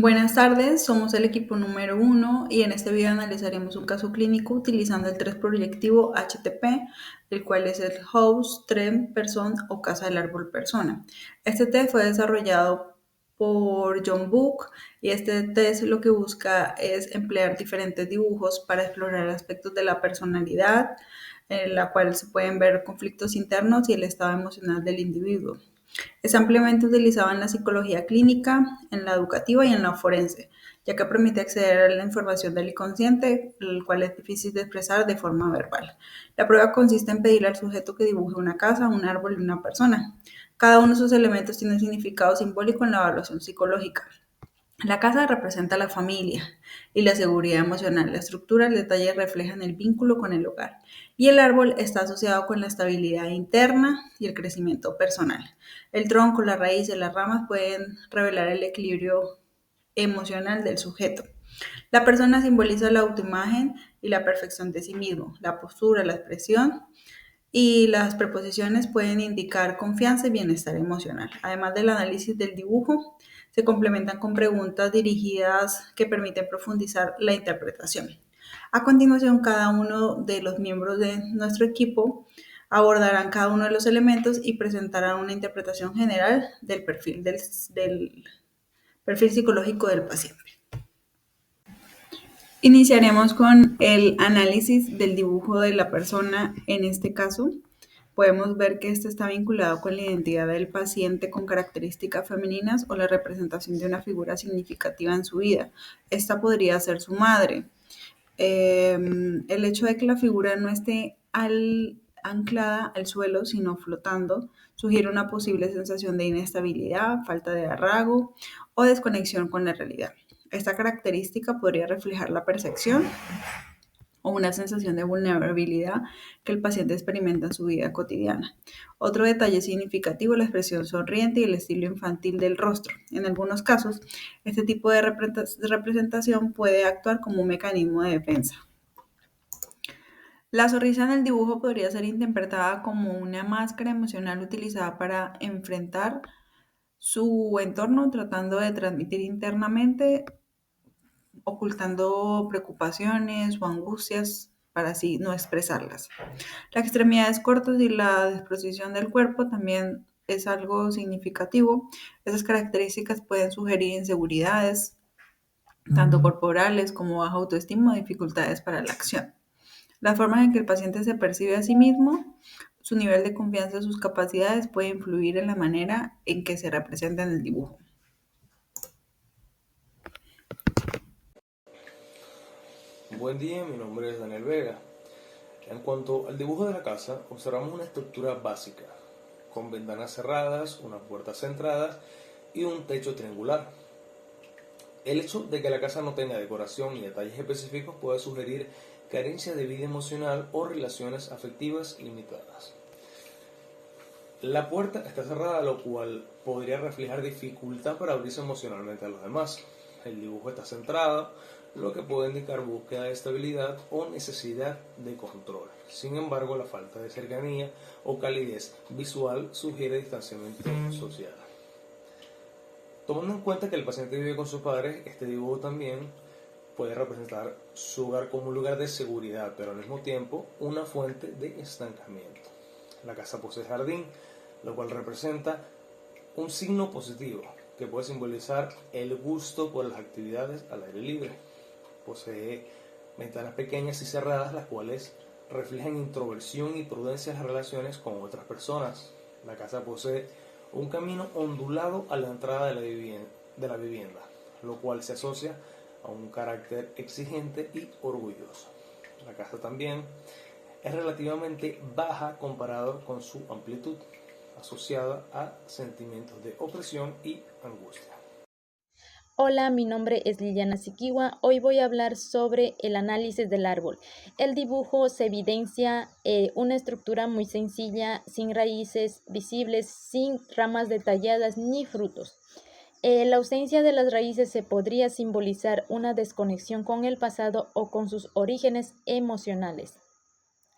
Buenas tardes, somos el equipo número 1 y en este video analizaremos un caso clínico utilizando el 3 proyectivo HTP, el cual es el House, Trend, Person o Casa del Árbol Persona. Este test fue desarrollado por John Book y este test lo que busca es emplear diferentes dibujos para explorar aspectos de la personalidad, en la cual se pueden ver conflictos internos y el estado emocional del individuo. Es ampliamente utilizado en la psicología clínica, en la educativa y en la forense, ya que permite acceder a la información del inconsciente, el cual es difícil de expresar de forma verbal. La prueba consiste en pedirle al sujeto que dibuje una casa, un árbol y una persona. Cada uno de sus elementos tiene un significado simbólico en la evaluación psicológica. La casa representa la familia y la seguridad emocional. La estructura, el detalle reflejan el vínculo con el hogar. Y el árbol está asociado con la estabilidad interna y el crecimiento personal. El tronco, la raíz y las ramas pueden revelar el equilibrio emocional del sujeto. La persona simboliza la autoimagen y la perfección de sí mismo. La postura, la expresión y las preposiciones pueden indicar confianza y bienestar emocional. Además del análisis del dibujo, se complementan con preguntas dirigidas que permiten profundizar la interpretación. A continuación, cada uno de los miembros de nuestro equipo abordarán cada uno de los elementos y presentarán una interpretación general del del perfil psicológico del paciente. Iniciaremos con el análisis del dibujo de la persona en este caso. Podemos ver que este está vinculado con la identidad del paciente con características femeninas o la representación de una figura significativa en su vida. Esta podría ser su madre. El hecho de que la figura no esté anclada al suelo, sino flotando, sugiere una posible sensación de inestabilidad, falta de arraigo o desconexión con la realidad. Esta característica podría reflejar la percepción o una sensación de vulnerabilidad que el paciente experimenta en su vida cotidiana. Otro detalle significativo es la expresión sonriente y el estilo infantil del rostro. En algunos casos, este tipo de representación puede actuar como un mecanismo de defensa. La sonrisa en el dibujo podría ser interpretada como una máscara emocional utilizada para enfrentar su entorno, tratando de transmitir internamente ocultando preocupaciones o angustias para así no expresarlas. Las extremidades cortas y la disposición del cuerpo también es algo significativo. Esas características pueden sugerir inseguridades, tanto corporales como baja autoestima o dificultades para la acción. La forma en que el paciente se percibe a sí mismo, su nivel de confianza en sus capacidades puede influir en la manera en que se representa en el dibujo. Buen día, mi nombre es Daniel Vega. En cuanto al dibujo de la casa, observamos una estructura básica, con ventanas cerradas, unas puertas centradas y un techo triangular. El hecho de que la casa no tenga decoración ni detalles específicos puede sugerir carencia de vida emocional o relaciones afectivas limitadas. La puerta está cerrada, lo cual podría reflejar dificultad para abrirse emocionalmente a los demás. El dibujo está centrado, lo que puede indicar búsqueda de estabilidad o necesidad de control. Sin embargo, la falta de cercanía o calidez visual sugiere distanciamiento social. Tomando en cuenta que el paciente vive con sus padres, este dibujo también puede representar su hogar como un lugar de seguridad, pero al mismo tiempo una fuente de estancamiento. La casa posee jardín, lo cual representa un signo positivo que puede simbolizar el gusto por las actividades al aire libre. Posee ventanas pequeñas y cerradas, las cuales reflejan introversión y prudencia en las relaciones con otras personas. La casa posee un camino ondulado a la entrada de la vivienda, lo cual se asocia a un carácter exigente y orgulloso. La casa también es relativamente baja comparado con su amplitud, asociada a sentimientos de opresión y angustia. Hola, mi nombre es Liliana Sikiwa. Hoy voy a hablar sobre el análisis del árbol. El dibujo se evidencia una estructura muy sencilla, sin raíces visibles, sin ramas detalladas ni frutos. La ausencia de las raíces se podría simbolizar una desconexión con el pasado o con sus orígenes emocionales.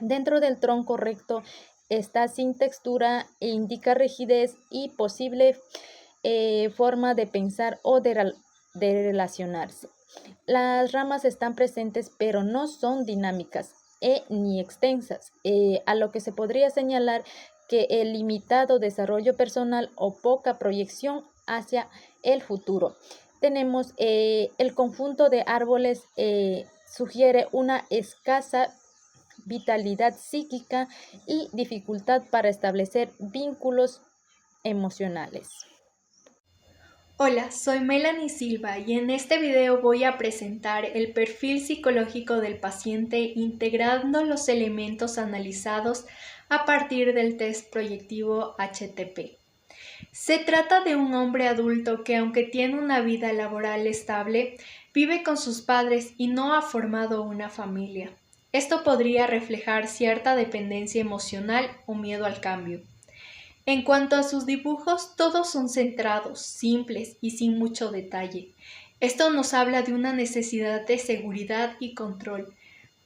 Dentro del tronco recto está sin textura e indica rigidez y posible forma de pensar o de de relacionarse. Las ramas están presentes, pero no son dinámicas ni extensas, a lo que se podría señalar que el limitado desarrollo personal o poca proyección hacia el futuro. Tenemos el conjunto de árboles sugiere una escasa vitalidad psíquica y dificultad para establecer vínculos emocionales. Hola, soy Melanie Silva y en este video voy a presentar el perfil psicológico del paciente integrando los elementos analizados a partir del test proyectivo HTP. Se trata de un hombre adulto que, aunque tiene una vida laboral estable, vive con sus padres y no ha formado una familia. Esto podría reflejar cierta dependencia emocional o miedo al cambio. En cuanto a sus dibujos, todos son centrados, simples y sin mucho detalle. Esto nos habla de una necesidad de seguridad y control,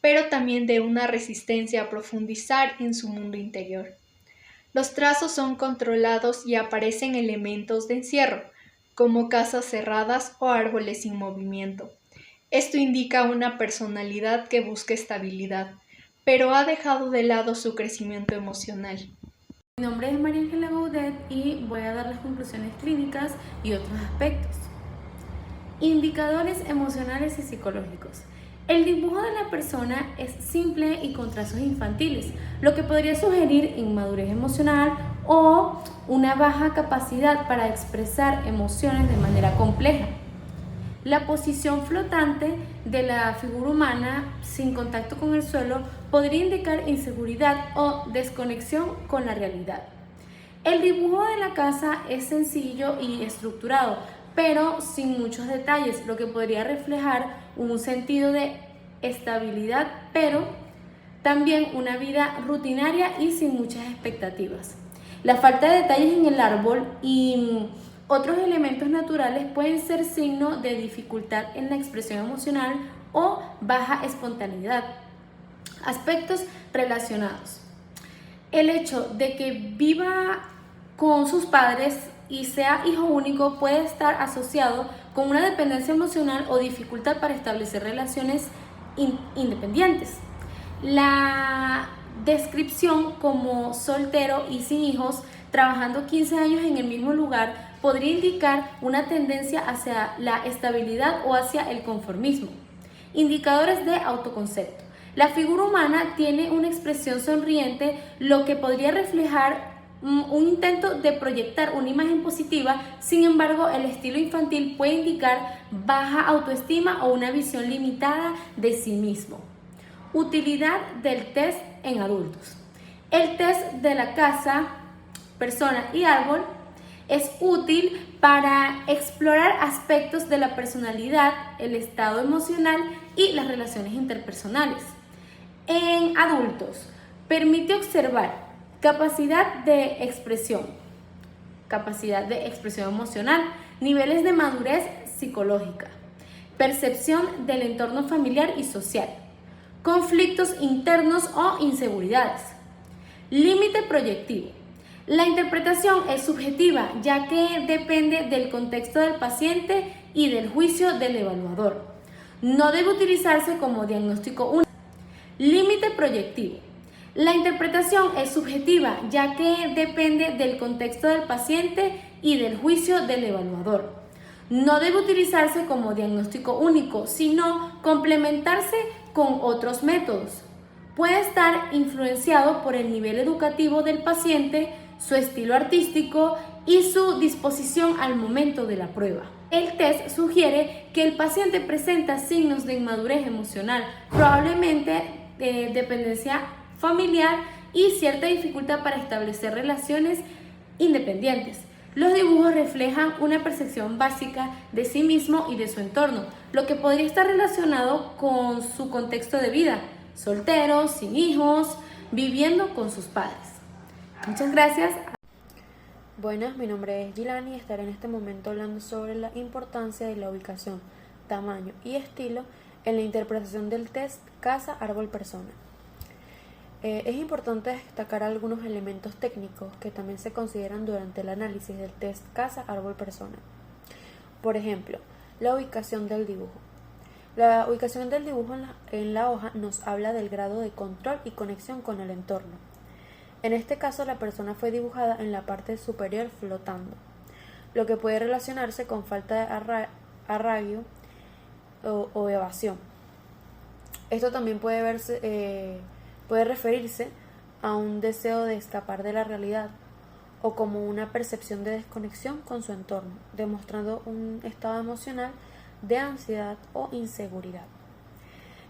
pero también de una resistencia a profundizar en su mundo interior. Los trazos son controlados y aparecen elementos de encierro, como casas cerradas o árboles sin movimiento. Esto indica una personalidad que busca estabilidad, pero ha dejado de lado su crecimiento emocional. Mi nombre es María Ángela Gaudet y voy a dar las conclusiones clínicas y otros aspectos. Indicadores emocionales y psicológicos. El dibujo de la persona es simple y con trazos infantiles, lo que podría sugerir inmadurez emocional o una baja capacidad para expresar emociones de manera compleja. La posición flotante de la figura humana sin contacto con el suelo podría indicar inseguridad o desconexión con la realidad. El dibujo de la casa es sencillo y estructurado, pero sin muchos detalles, lo que podría reflejar un sentido de estabilidad, pero también una vida rutinaria y sin muchas expectativas. La falta de detalles en el árbol y otros elementos naturales pueden ser signo de dificultad en la expresión emocional o baja espontaneidad. Aspectos relacionados. El hecho de que viva con sus padres y sea hijo único puede estar asociado con una dependencia emocional o dificultad para establecer relaciones independientes. La descripción como soltero y sin hijos, trabajando 15 años en el mismo lugar, podría indicar una tendencia hacia la estabilidad o hacia el conformismo. Indicadores de autoconcepto. La figura humana tiene una expresión sonriente, lo que podría reflejar un intento de proyectar una imagen positiva. Sin embargo, el estilo infantil puede indicar baja autoestima o una visión limitada de sí mismo. Utilidad del test en adultos. El test de la casa, persona y árbol es útil para explorar aspectos de la personalidad, el estado emocional y las relaciones interpersonales. En adultos, permite observar capacidad de expresión emocional, niveles de madurez psicológica, percepción del entorno familiar y social, conflictos internos o inseguridades, límite proyectivo. La interpretación es subjetiva, ya que depende del contexto del paciente y del juicio del evaluador. No debe utilizarse como diagnóstico único. Límite proyectivo. La interpretación es subjetiva, ya que depende del contexto del paciente y del juicio del evaluador. No debe utilizarse como diagnóstico único, sino complementarse con otros métodos. Puede estar influenciado por el nivel educativo del paciente, su estilo artístico y su disposición al momento de la prueba. El test sugiere que el paciente presenta signos de inmadurez emocional, probablemente dependencia familiar y cierta dificultad para establecer relaciones independientes. Los dibujos reflejan una percepción básica de sí mismo y de su entorno, lo que podría estar relacionado con su contexto de vida, soltero, sin hijos, viviendo con sus padres. Muchas gracias. Buenas, mi nombre es Gilani y estaré en este momento hablando sobre la importancia de la ubicación, tamaño y estilo en la interpretación del test casa, árbol, persona. Es importante destacar algunos elementos técnicos que también se consideran durante el análisis del test casa, árbol, persona. Por ejemplo, La ubicación del dibujo. La ubicación del dibujo en la hoja nos habla del grado de control y conexión con el entorno. En este caso, la persona fue dibujada en la parte superior flotando, lo que puede relacionarse con falta de arraigo o evasión. Esto también puede referirse a un deseo de escapar de la realidad o como una percepción de desconexión con su entorno, demostrando un estado emocional de ansiedad o inseguridad.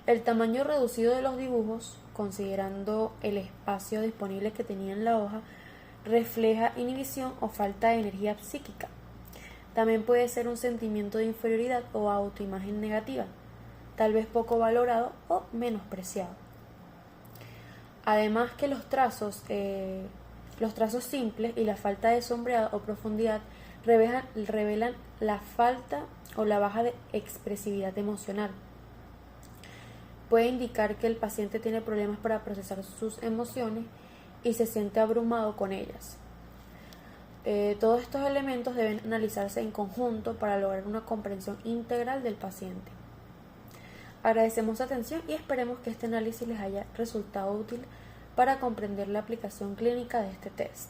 El tamaño reducido de los dibujos, considerando el espacio disponible que tenía en la hoja, refleja inhibición o falta de energía psíquica. También puede ser un sentimiento de inferioridad o autoimagen negativa, tal vez poco valorado o menospreciado. Además que los trazos simples y la falta de sombreado o profundidad revelan la falta o la baja de expresividad emocional. Puede indicar que el paciente tiene problemas para procesar sus emociones y se siente abrumado con ellas. Todos estos elementos deben analizarse en conjunto para lograr una comprensión integral del paciente. Agradecemos su atención y esperemos que este análisis les haya resultado útil para comprender la aplicación clínica de este test.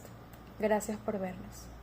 Gracias por vernos.